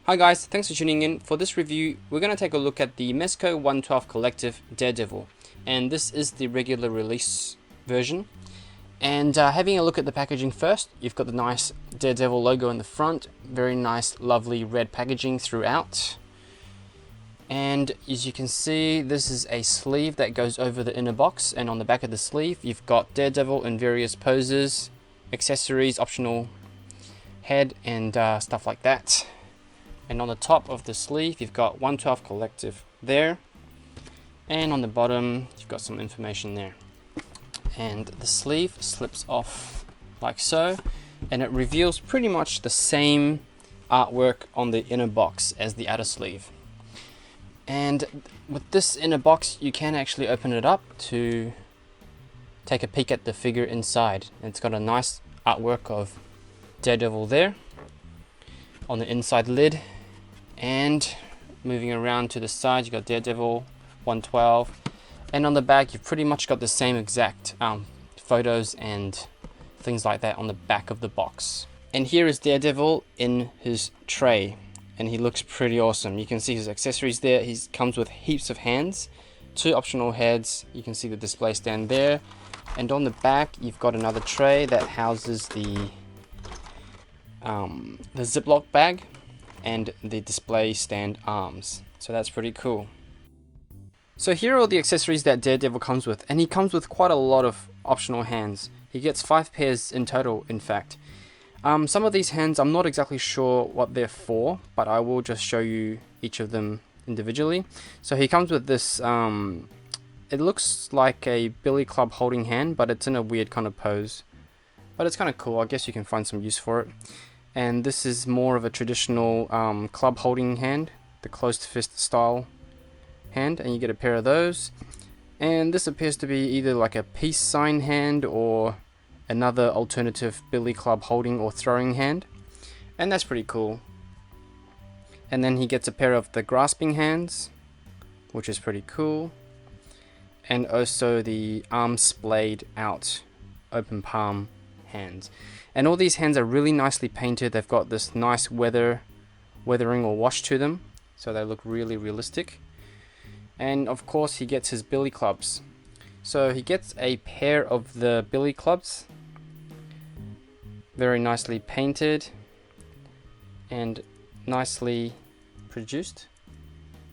Hi guys, thanks for tuning in. For this review, we're going to take a look at the Mezco 112 Collective Daredevil, and this is the regular release version. And having a look at the packaging first, you've got the nice Daredevil logo in the front, very nice lovely red packaging throughout. And as you can see, this is a sleeve that goes over the inner box, and on the back of the sleeve you've got Daredevil in various poses, accessories, optional head and stuff like that. And on the top of the sleeve you've got 112 Collective there, and on the bottom you've got some information there. And the sleeve slips off like so, and it reveals pretty much the same artwork on the inner box as the outer sleeve. And with this inner box you can actually open it up to take a peek at the figure inside. It's got a nice artwork of Daredevil there on the inside lid. And moving around to the side, you've got Daredevil 112, and on the back you've pretty much got the same exact photos and things like that on the back of the box. And here is Daredevil in his tray, and he looks pretty awesome. You can see his accessories there. He comes with heaps of hands, 2 optional heads. You can see the display stand there, and on the back you've got another tray that houses the Ziploc bag and the display stand arms. So that's pretty cool. So here are all the accessories that Daredevil comes with, and he comes with quite a lot of optional hands. He gets 5 pairs in total, in fact. Some of these hands I'm not exactly sure what they're for, but I will just show you each of them individually. So he comes with this, it looks like a billy club holding hand, but it's in a weird kind of pose. But it's kind of cool, I guess you can find some use for it. And this is more of a traditional club holding hand, the closed fist style hand, and you get a pair of those. And this appears to be either like a peace sign hand or another alternative billy club holding or throwing hand, and that's pretty cool. And then he gets a pair of the grasping hands, which is pretty cool, and also the arm splayed out open palm hands. And all these hands are really nicely painted. They've got this nice weathering or wash to them, so they look really realistic. And of course he gets his billy clubs. So he gets a pair of the billy clubs, very nicely painted and nicely produced,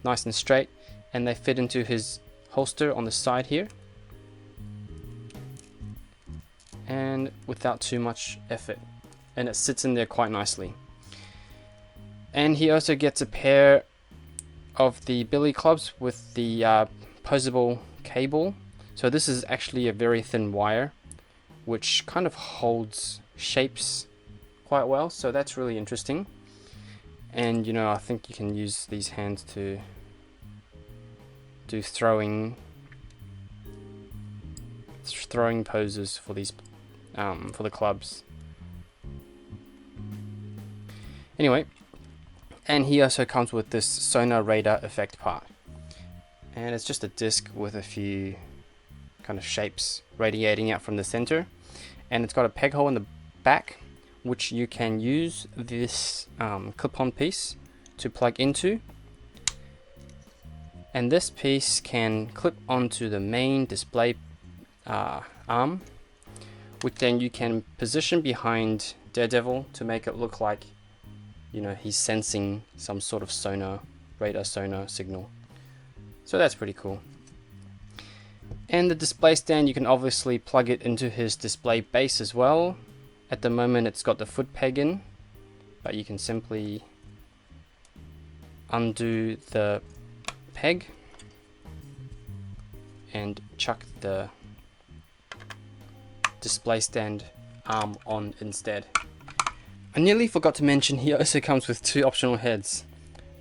nice and straight, and they fit into his holster on the side here, and without too much effort, and it sits in there quite nicely. And he also gets a pair of the billy clubs with the posable cable. So this is actually a very thin wire which kind of holds shapes quite well, so that's really interesting. And you know, I think you can use these hands to do throwing poses for these for the clubs. Anyway, and he also comes with this sonar radar effect part, and it's just a disc with a few kind of shapes radiating out from the center, and it's got a peg hole in the back which you can use this clip-on piece to plug into, and this piece can clip onto the main display arm, which then you can position behind Daredevil to make it look like, you know, he's sensing some sort of radar sonar signal. So that's pretty cool. And the display stand, you can obviously plug it into his display base as well. At the moment it's got the foot peg in, but you can simply undo the peg and chuck the display stand arm on instead. I nearly forgot to mention he also comes with 2 optional heads.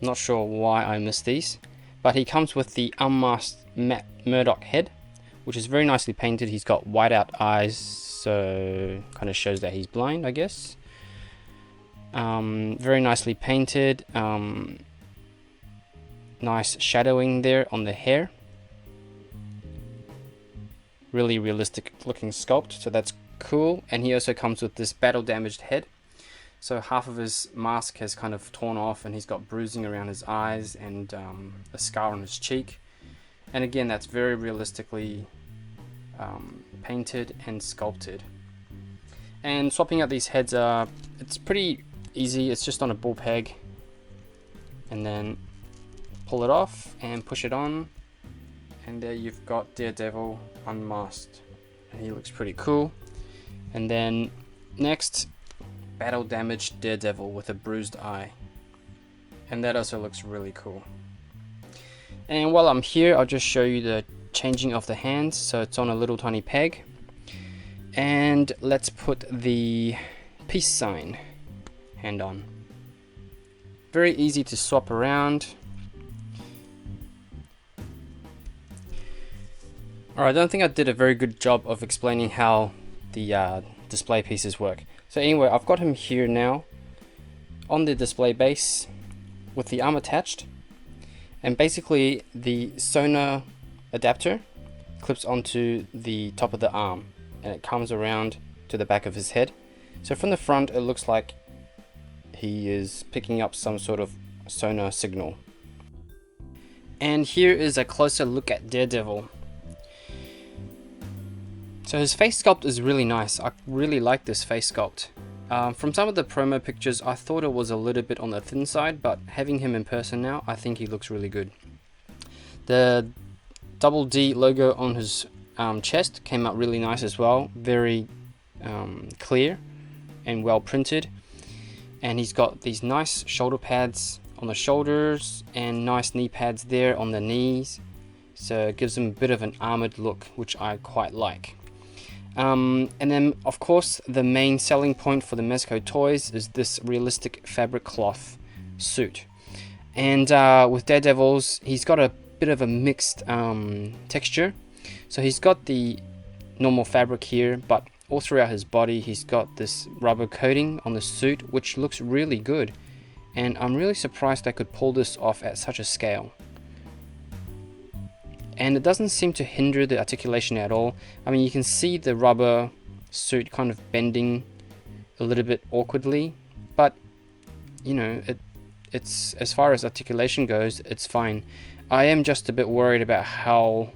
I'm not sure why I missed these, but he comes with the unmasked Matt Murdock head, which is very nicely painted. He's got white-out eyes, so kind of shows that he's blind, I guess. Very nicely painted. Nice shadowing there on the hair. Really realistic looking sculpt, so that's cool. And he also comes with this battle damaged head. So half of his mask has kind of torn off, and he's got bruising around his eyes and a scar on his cheek. And again, that's very realistically painted and sculpted. And swapping out these heads, it's pretty easy. It's just on a ball peg, and then pull it off and push it on, and there you've got Daredevil unmasked, and he looks pretty cool. And then next, battle damaged Daredevil with a bruised eye, and that also looks really cool. And while I'm here, I'll just show you the changing of the hands. So it's on a little tiny peg, and let's put the peace sign hand on. Very easy to swap around. Alright, I don't think I did a very good job of explaining how the display pieces work. So anyway, I've got him here now on the display base with the arm attached, and basically the sonar adapter clips onto the top of the arm, and it comes around to the back of his head. So from the front, it looks like he is picking up some sort of sonar signal. And here is a closer look at Daredevil. So his face sculpt is really nice. I really like this face sculpt. From some of the promo pictures, I thought it was a little bit on the thin side, but having him in person now, I think he looks really good. The double D logo on his chest came out really nice as well. Very clear and well printed. And he's got these nice shoulder pads on the shoulders and nice knee pads there on the knees. So it gives him a bit of an armored look, which I quite like. And then of course the main selling point for the Mezco toys is this realistic fabric cloth suit. And with Daredevil's, he's got a bit of a mixed texture. So he's got the normal fabric here, but all throughout his body he's got this rubber coating on the suit, which looks really good. And I'm really surprised they could pull this off at such a scale. And it doesn't seem to hinder the articulation at all. I mean, you can see the rubber suit kind of bending a little bit awkwardly, but you know, it's as far as articulation goes, it's fine. I am just a bit worried about how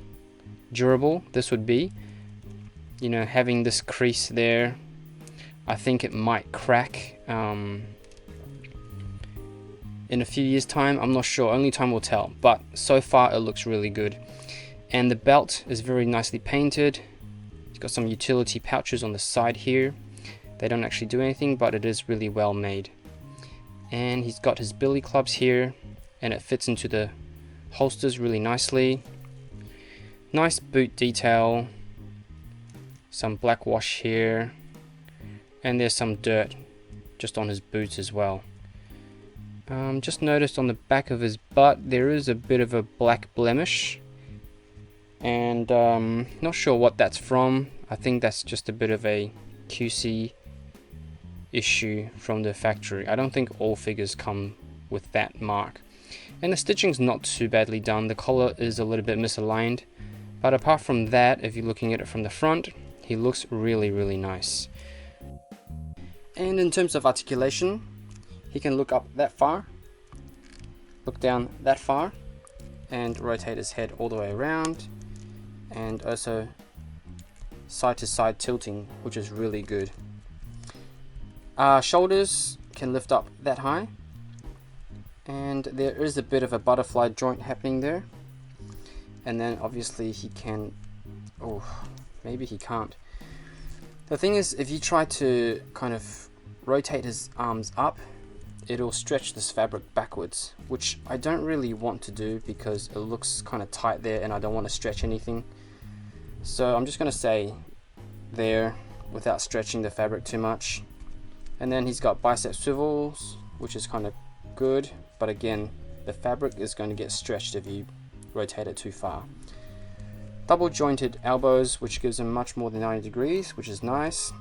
durable this would be. You know, having this crease there, I think it might crack in a few years time. I'm not sure, only time will tell, but so far it looks really good. And the belt is very nicely painted. It's got some utility pouches on the side here. They don't actually do anything, but it is really well made. And he's got his billy clubs here, and it fits into the holsters really nicely. Nice boot detail. Some black wash here, and there's some dirt just on his boots as well. Just noticed on the back of his butt there is a bit of a black blemish, and not sure what that's from. I think that's just a bit of a QC issue from the factory. I don't think all figures come with that mark. And the stitching's not too badly done. The collar is a little bit misaligned, but apart from that, if you're looking at it from the front, he looks really, really nice. And in terms of articulation, he can look up that far, look down that far, and rotate his head all the way around, and also side to side tilting, which is really good. Shoulders can lift up that high, and there is a bit of a butterfly joint happening there. And then obviously he can, maybe he can't. The thing is, if you try to kind of rotate his arms up, it'll stretch this fabric backwards, which I don't really want to do because it looks kind of tight there and I don't want to stretch anything. So I'm just going to say there without stretching the fabric too much. And then he's got bicep swivels, which is kind of good, but again, the fabric is going to get stretched if you rotate it too far. Double jointed elbows, which gives him much more than 90 degrees, which is nice.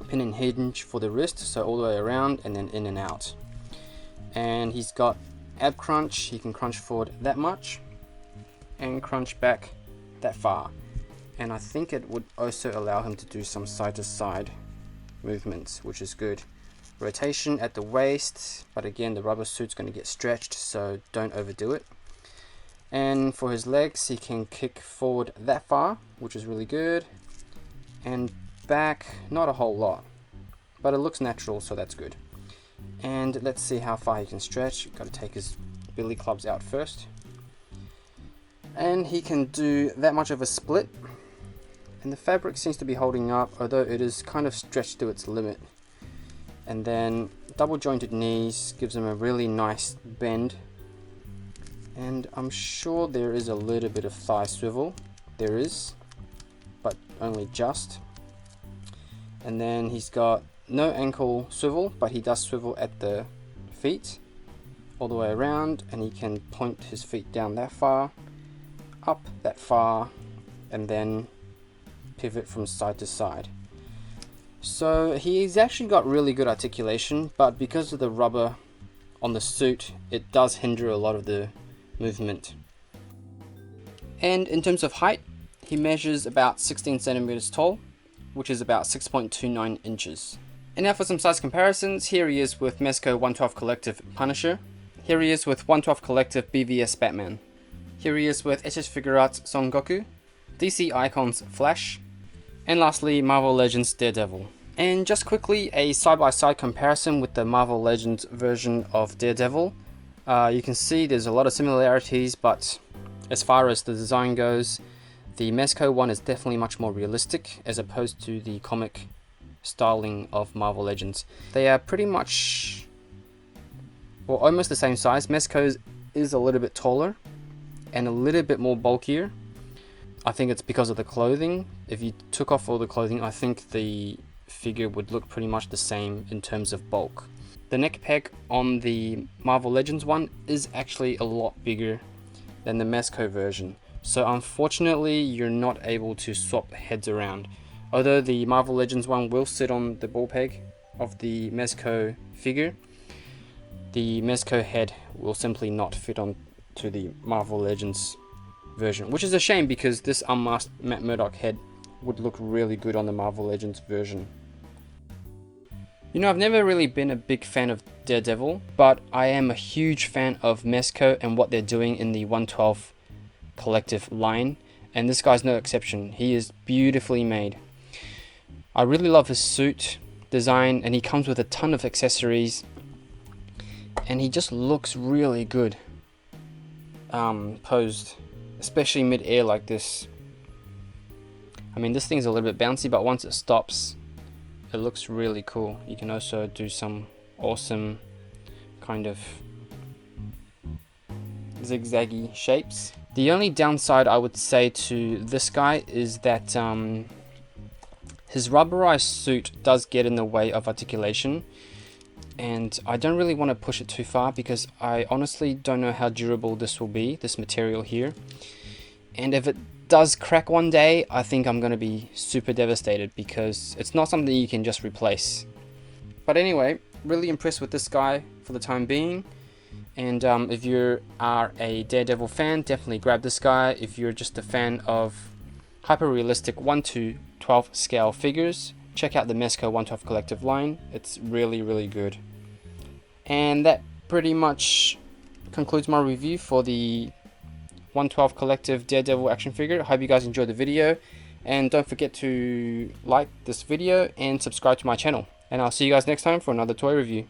Pin and hinge for the wrist, so all the way around and then in and out. And he's got ab crunch. He can crunch forward that much and crunch back that far. And I think it would also allow him to do some side to side movements, which is good. rotation at the waist, but again the rubber suit's going to get stretched, so don't overdo it. And for his legs, he can kick forward that far, which is really good, and back not a whole lot, but it looks natural, so that's good. And let's see how far he can stretch. Got to take his billy clubs out first, and he can do that much of a split, and the fabric seems to be holding up, although it is kind of stretched to its limit. And then double jointed knees gives him a really nice bend, and I'm sure there is a little bit of thigh swivel. There is, but only just. And then he's got no ankle swivel, but he does swivel at the feet all the way around, and he can point his feet down that far, up that far, and then pivot from side to side. So he's actually got really good articulation, but because of the rubber on the suit, it does hinder a lot of the movement. And in terms of height, he measures about 16 centimeters tall, which is about 6.29 inches. And now for some size comparisons. Here he is with Mezco 112 Collective Punisher. Here he is with 112 Collective BVS Batman. Here he is with SS Figure Arts Son Goku, DC Icons Flash, and lastly Marvel Legends Daredevil. And just quickly, a side-by-side comparison with the Marvel Legends version of Daredevil. You can see there's a lot of similarities, but as far as the design goes, the Mezco one is definitely much more realistic as opposed to the comic styling of Marvel Legends. They are pretty much, well, almost the same size. Mezco's is a little bit taller and a little bit more bulkier. I think it's because of the clothing. If you took off all the clothing, I think the figure would look pretty much the same in terms of bulk. The neck peg on the Marvel Legends one is actually a lot bigger than the Mezco version. So unfortunately, you're not able to swap heads around. Although the Marvel Legends one will sit on the ball peg of the Mezco figure, the Mezco head will simply not fit on to the Marvel Legends version, which is a shame because this unmasked Matt Murdock head would look really good on the Marvel Legends version. You know, I've never really been a big fan of Daredevil, but I am a huge fan of Mezco and what they're doing in the 112 Collective line, and this guy's no exception. He is beautifully made. I really love his suit design, and he comes with a ton of accessories, and he just looks really good posed, especially mid-air like this. I mean, this thing's a little bit bouncy, but once it stops, it looks really cool. You can also do some awesome kind of zigzaggy shapes. The only downside I would say to this guy is that his rubberized suit does get in the way of articulation, and I don't really want to push it too far because I honestly don't know how durable this will be, this material here. And if it does crack one day, I think I'm going to be super devastated because it's not something you can just replace. But anyway, really impressed with this guy for the time being. And if you are a Daredevil fan, definitely grab this guy. If you're just a fan of hyper-realistic 1:12 scale figures, check out the Mezco 112 Collective line. It's really, really good. And that pretty much concludes my review for the 112 Collective Daredevil action figure. I hope you guys enjoyed the video, and don't forget to like this video and subscribe to my channel. And I'll see you guys next time for another toy review.